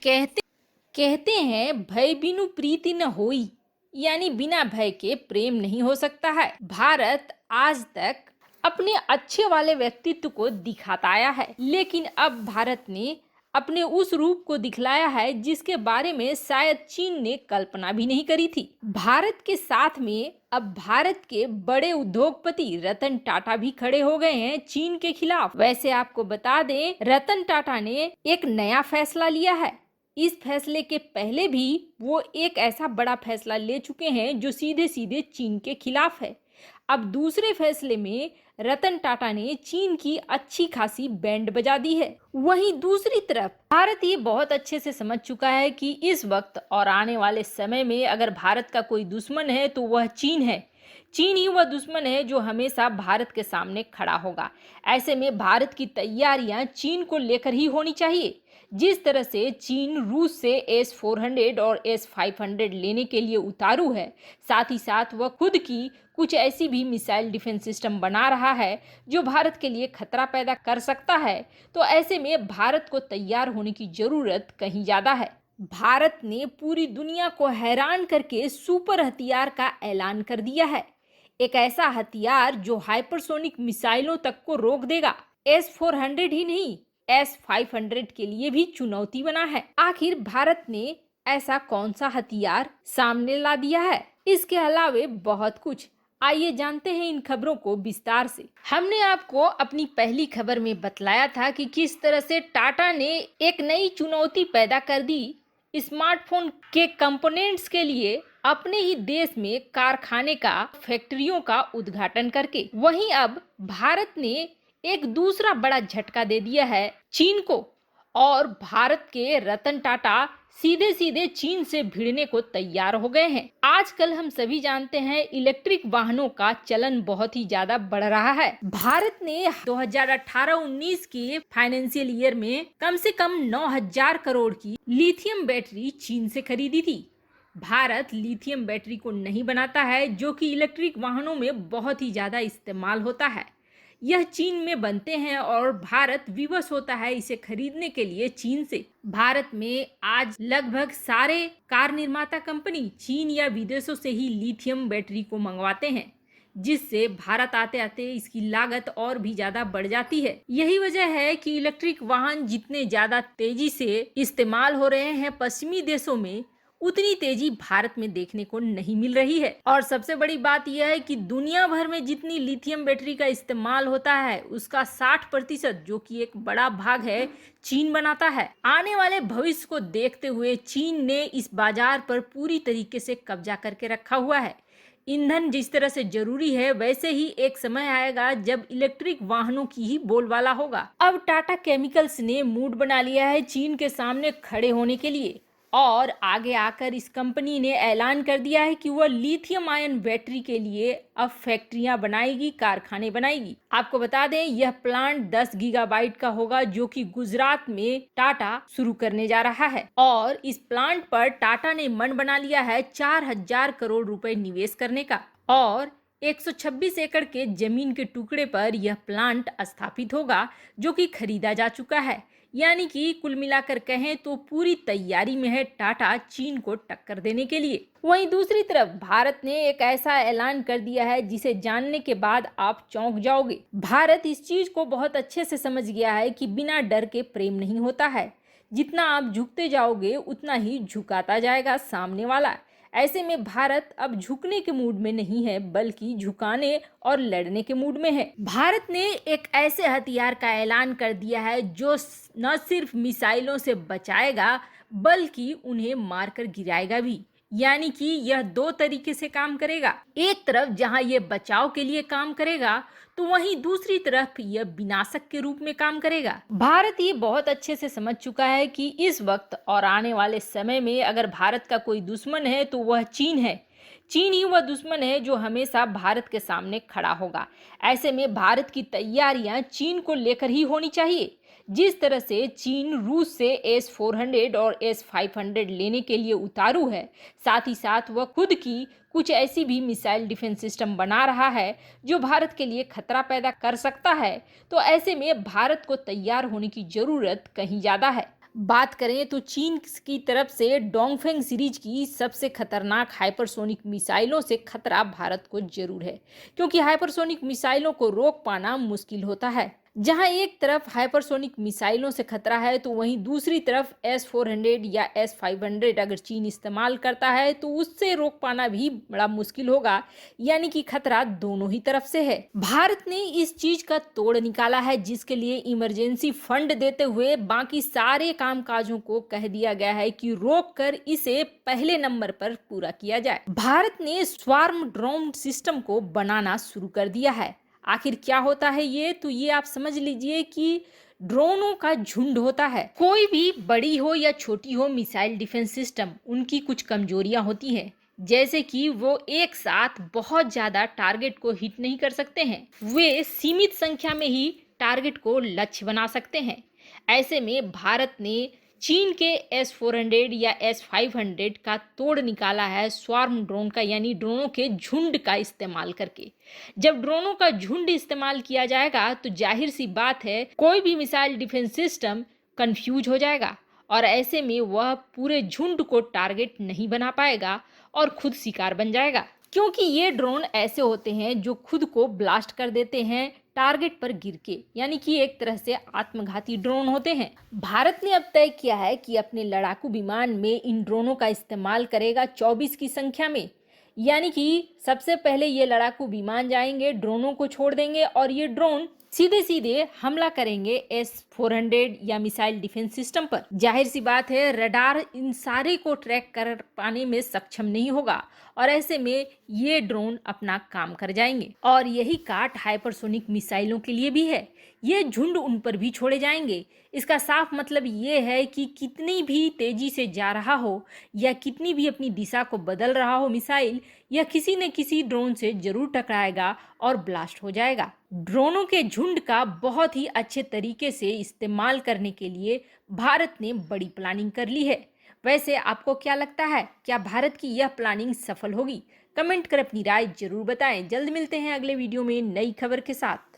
कहते कहते हैं भय बिनु प्रीति न होई, यानी बिना भय के प्रेम नहीं हो सकता है। भारत आज तक अपने अच्छे वाले व्यक्तित्व को दिखाता आया है, लेकिन अब भारत ने अपने उस रूप को दिखलाया है जिसके बारे में शायद चीन ने कल्पना भी नहीं करी थी। भारत के साथ में अब भारत के बड़े उद्योगपति रतन टाटा भी खड़े हो गए हैं चीन के खिलाफ। वैसे आपको बता दें, रतन टाटा ने एक नया फैसला लिया है। इस फैसले के पहले भी वो एक ऐसा बड़ा फैसला ले चुके हैं जो सीधे सीधे चीन के खिलाफ है। अब दूसरे फैसले में रतन टाटा ने चीन की अच्छी खासी बैंड बजा दी है। वहीं दूसरी तरफ भारत ये बहुत अच्छे से समझ चुका है कि इस वक्त और आने वाले समय में अगर भारत का कोई दुश्मन है तो वह चीन है। चीन ही वह दुश्मन है जो हमेशा भारत के सामने खड़ा होगा। ऐसे में भारत की तैयारियां चीन को लेकर ही होनी चाहिए। जिस तरह से चीन रूस से S-400 और S-500 लेने के लिए उतारू है, साथ ही साथ वह खुद की कुछ ऐसी भी मिसाइल डिफेंस सिस्टम बना रहा है जो भारत के लिए खतरा पैदा कर सकता है, तो ऐसे में भारत को तैयार होने की जरूरत कहीं ज्यादा है। भारत ने पूरी दुनिया को हैरान करके सुपर हथियार का ऐलान कर दिया है। एक ऐसा हथियार जो हाइपरसोनिक मिसाइलों तक को रोक देगा। S-400 ही नहीं, S-500 के लिए भी चुनौती बना है। आखिर भारत ने ऐसा कौन सा हथियार सामने ला दिया है? इसके अलावे बहुत कुछ। आइए जानते हैं इन खबरों को विस्तार से। हमने आपको अपनी पहली खबर में बतलाया था कि किस तरह से टाटा ने एक नई चुनौती पैदा कर दी। स्मार्टफोन के कंपोनेंट्स के लिए अपने ही देश में कारखाने का, फैक्ट्रियों का उद्घाटन करके। वहीं अब भारत ने एक दूसरा बड़ा झटका दे दिया है चीन को, और भारत के रतन टाटा सीधे सीधे चीन से भिड़ने को तैयार हो गए हैं। आजकल हम सभी जानते हैं इलेक्ट्रिक वाहनों का चलन बहुत ही ज्यादा बढ़ रहा है। भारत ने 2018-19 के फाइनेंशियल ईयर में कम से कम 9,000 करोड़ की लिथियम बैटरी चीन से खरीदी थी। भारत लिथियम बैटरी को नहीं बनाता है, जो कि इलेक्ट्रिक वाहनों में बहुत ही ज्यादा इस्तेमाल होता है। यह चीन में बनते हैं और भारत विवश होता है इसे खरीदने के लिए चीन से। भारत में आज लगभग सारे कार निर्माता कंपनी चीन या विदेशों से ही लिथियम बैटरी को मंगवाते हैं, जिससे भारत आते आते इसकी लागत और भी ज्यादा बढ़ जाती है। यही वजह है कि इलेक्ट्रिक वाहन जितने ज्यादा तेजी से इस्तेमाल हो रहे हैं पश्चिमी देशों में, उतनी तेजी भारत में देखने को नहीं मिल रही है। और सबसे बड़ी बात यह है कि दुनिया भर में जितनी लिथियम बैटरी का इस्तेमाल होता है उसका 60%, जो कि एक बड़ा भाग है, चीन बनाता है। आने वाले भविष्य को देखते हुए चीन ने इस बाजार पर पूरी तरीके से कब्जा करके रखा हुआ है। ईंधन जिस तरह से जरूरी है, वैसे ही एक समय आएगा जब इलेक्ट्रिक वाहनों की ही बोलबाला होगा। अब टाटा केमिकल्स ने मूड बना लिया है चीन के सामने खड़े होने के लिए, और आगे आकर इस कंपनी ने ऐलान कर दिया है कि वह लिथियम आयन बैटरी के लिए अब फैक्ट्रियां बनाएगी, कारखाने बनाएगी। आपको बता दें, यह प्लांट 10 गीगाबाइट का होगा, जो कि गुजरात में टाटा शुरू करने जा रहा है। और इस प्लांट पर टाटा ने मन बना लिया है 4,000 करोड़ रुपए निवेश करने का, और 126 एकड़ के जमीन के टुकड़े पर यह प्लांट स्थापित होगा, जो कि खरीदा जा चुका है। यानी कि कुल मिलाकर कहें तो पूरी तैयारी में है टाटा चीन को टक्कर देने के लिए। वहीं दूसरी तरफ भारत ने एक ऐसा ऐलान कर दिया है जिसे जानने के बाद आप चौंक जाओगे। भारत इस चीज को बहुत अच्छे से समझ गया है कि बिना डर के प्रेम नहीं होता है। जितना आप झुकते जाओगे उतना ही झुकाता जाएगा सामने वाला। ऐसे में भारत अब झुकने के मूड में नहीं है, बल्कि झुकाने और लड़ने के मूड में है। भारत ने एक ऐसे हथियार का ऐलान कर दिया है जो न सिर्फ मिसाइलों से बचाएगा, बल्कि उन्हें मारकर गिराएगा भी। यानी कि यह दो तरीके से काम करेगा। एक तरफ जहां यह बचाव के लिए काम करेगा, तो वहीं दूसरी तरफ यह विनाशक के रूप में काम करेगा। भारत ये बहुत अच्छे से समझ चुका है कि इस वक्त और आने वाले समय में अगर भारत का कोई दुश्मन है तो वह चीन है। चीन ही वह दुश्मन है जो हमेशा भारत के सामने खड़ा होगा। ऐसे में भारत की तैयारियां चीन को लेकर ही होनी चाहिए। जिस तरह से चीन रूस से S-400 और S-500 लेने के लिए उतारू है, साथ ही साथ वह खुद की कुछ ऐसी भी मिसाइल डिफेंस सिस्टम बना रहा है जो भारत के लिए खतरा पैदा कर सकता है, तो ऐसे में भारत को तैयार होने की जरूरत कहीं ज्यादा है। बात करें तो चीन की तरफ से डोंगफेंग सीरीज की सबसे खतरनाक हाइपरसोनिक मिसाइलों से खतरा भारत को जरूर है, क्योंकि हाइपरसोनिक मिसाइलों को रोक पाना मुश्किल होता है। जहां एक तरफ हाइपरसोनिक मिसाइलों से खतरा है तो वहीं दूसरी तरफ S-400 या S-500 अगर चीन इस्तेमाल करता है तो उससे रोक पाना भी बड़ा मुश्किल होगा। यानी कि खतरा दोनों ही तरफ से है। भारत ने इस चीज का तोड़ निकाला है, जिसके लिए इमरजेंसी फंड देते हुए बाकी सारे कामकाजों को कह दिया गया है कि रोक कर इसे पहले नंबर पर पूरा किया जाए। भारत ने स्वार्म ड्रोन सिस्टम को बनाना शुरू कर दिया है। आखिर क्या होता है ये, तो ये आप समझ लीजिए कि ड्रोनों का झुंड होता है। कोई भी बड़ी हो या छोटी हो मिसाइल डिफेंस सिस्टम, उनकी कुछ कमजोरियां होती हैं, जैसे कि वो एक साथ बहुत ज्यादा टारगेट को हिट नहीं कर सकते हैं। वे सीमित संख्या में ही टारगेट को लक्ष्य बना सकते हैं। ऐसे में भारत ने चीन के S-400 या S-500 का तोड़ निकाला है स्वार्म ड्रोन का, यानी ड्रोनों के झुंड का इस्तेमाल करके। जब ड्रोनों का झुंड इस्तेमाल किया जाएगा तो जाहिर सी बात है कोई भी मिसाइल डिफेंस सिस्टम कंफ्यूज हो जाएगा और ऐसे में वह पूरे झुंड को टारगेट नहीं बना पाएगा और खुद शिकार बन जाएगा, क्योंकि ये ड्रोन ऐसे होते हैं जो खुद को ब्लास्ट कर देते हैं टारगेट पर गिर के, यानी कि एक तरह से आत्मघाती ड्रोन होते हैं। भारत ने अब तय किया है कि अपने लड़ाकू विमान में इन ड्रोनों का इस्तेमाल करेगा 24 की संख्या में। यानी कि सबसे पहले ये लड़ाकू विमान जाएंगे, ड्रोनों को छोड़ देंगे और ये ड्रोन सीधे सीधे हमला करेंगे S-400 या मिसाइल डिफेंस सिस्टम पर। जाहिर सी बात है रडार इन सारे को ट्रैक कर पाने में सक्षम नहीं होगा और ऐसे में ये ड्रोन अपना काम कर जाएंगे। और यही काट हाइपरसोनिक मिसाइलों के लिए भी है, ये झुंड उन पर भी छोड़े जाएंगे। इसका साफ मतलब ये है कि कितनी भी तेजी से जा रहा हो या कितनी भी अपनी दिशा को बदल रहा हो मिसाइल, यह किसी न किसी ड्रोन से जरूर टकराएगा और ब्लास्ट हो जाएगा। ड्रोनों के झुंड का बहुत ही अच्छे तरीके से इस्तेमाल करने के लिए भारत ने बड़ी प्लानिंग कर ली है। वैसे आपको क्या लगता है, क्या भारत की यह प्लानिंग सफल होगी? कमेंट कर अपनी राय जरूर बताएं। जल्द मिलते हैं अगले वीडियो में नई खबर के साथ।